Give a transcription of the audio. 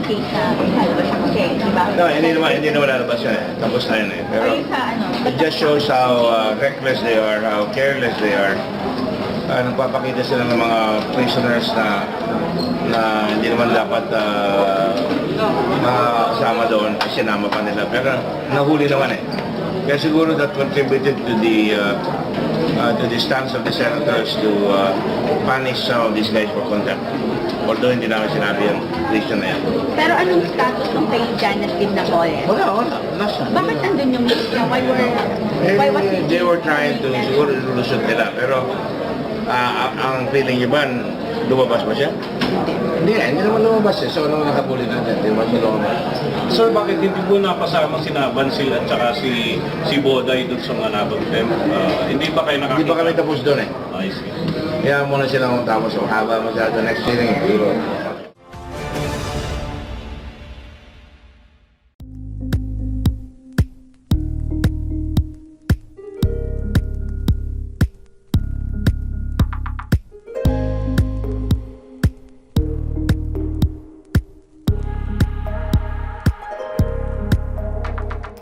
case na halabas siya kasi, di ba? No, hindi naman lalabas yan eh. Tapos na yun eh. Pero Ayun sa ano, it just shows how reckless they are, how careless they are. Nagpapakita sila ng mga prisoners na hindi naman dapat makasama doon, sinama pa nila. Pero nahuli naman eh. Kaya siguro that contributed to the stance of the senators to punish some of these guys for contempt. Although hindi namin sinabi yung reason na yan. pero anong status ng kay Janet Lim Napoles? Wala. Nasa. Bakit nandun yung news niya? Why was he? They were trying to siguro ilulusot nila. Pero ang feeling niyo ba, lumabas ba siya? Hindi naman lumabas eh. So, ano nakabuli natin? Hindi naman siya lumabas. Sir, bakit hindi po napasama sina Bansil at saka si Boday doon sa mga nabagtem? Hindi ba kayo nakakita? Hindi pa kami tapos doon eh. I see. Kaya muna silang tapos. Haba masyado next hearing. Siguro